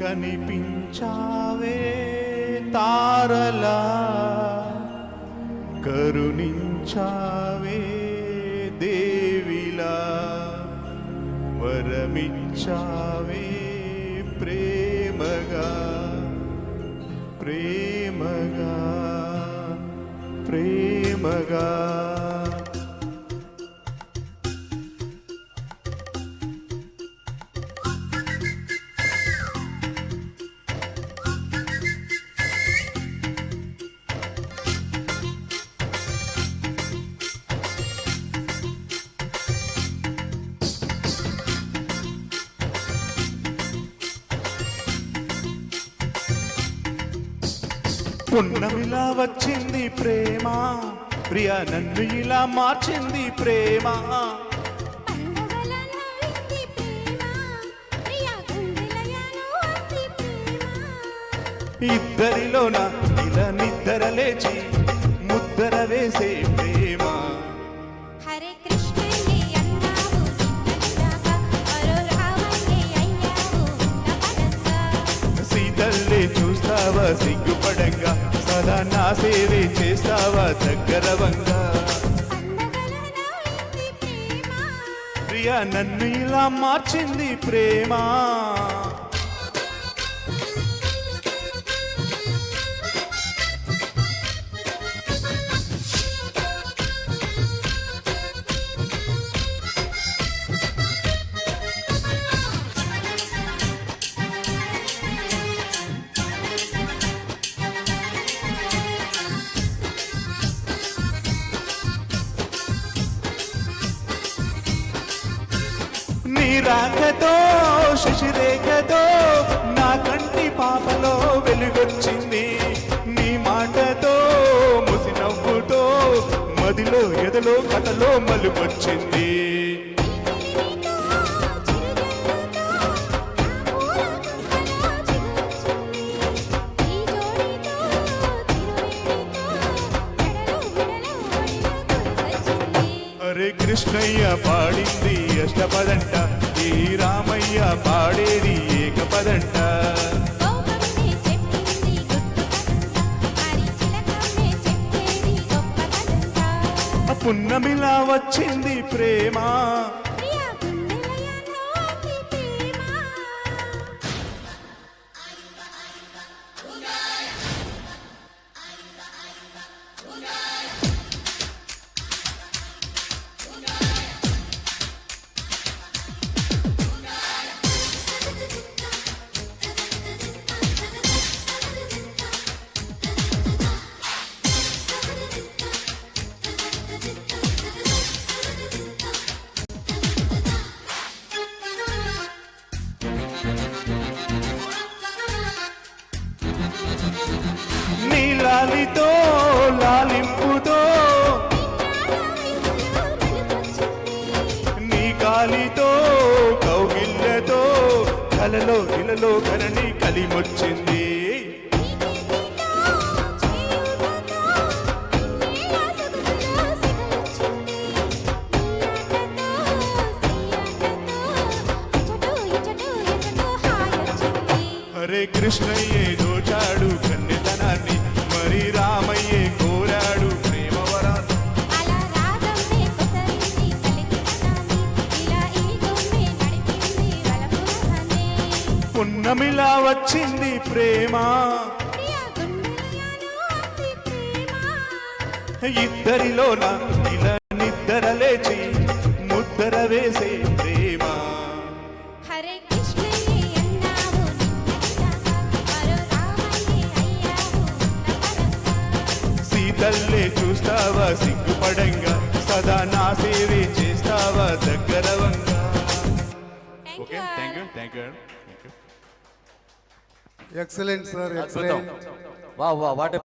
కనిపించావే తారలా కరుణించావే దేవిలా వరమిచ్చావే ప్రేమగా ప్రేమగా ప్రేమగా పున్నమిలా వచ్చింది ప్రేమ ప్రియా నన్ను ఇలా మార్చింది ప్రేమ ఇద్దరిలోన ఇలా నిద్ర లేచి ముద్దర వేసే ప్రేమ హరే కృష్ణ సీతల్లే చూస్తావా సిగ్గుపడంగా సదా నా సేవే చేస్తావా దగ్గరవంగా ప్రియా నన్ను ఇలా మార్చింది ప్రేమ నీ రాకతో శశిరేఖతో నా కంటి పాపలో వెలుగొచ్చింది నీ మాటతో ముసి నవ్వుతో మదిలో ఎదలో కథలో మలుగొచ్చింది హరే కృష్ణయ్య పాడింది అష్టపదంట ఈ రామయ్య పాడేది ఏకపదంట పున్నమిలా వచ్చింది ప్రేమ నీ లాలితో లాలింపుతో నీ కాలితో కౌగిళ్ళతో కలలో ఇలలో కరణి కలిమొచ్చింది హరే కృష్ణయ్యే దోచాడు కన్యతనాన్ని మరి రామయ్యే కోరాడు ప్రేమవరాన్ని పున్నమిలా వచ్చింది ప్రేమ ఇద్దరిలోన ఇలా నిద్ర లేచి ముద్దర వేసే ప్రేమ హరే కృష్ణ సీతల్లే చూస్తావా సిగ్గుపడంగా సదా నా సేవే చేస్తావా దగ్గరవంగా okay thank you excellent sir excellent wow what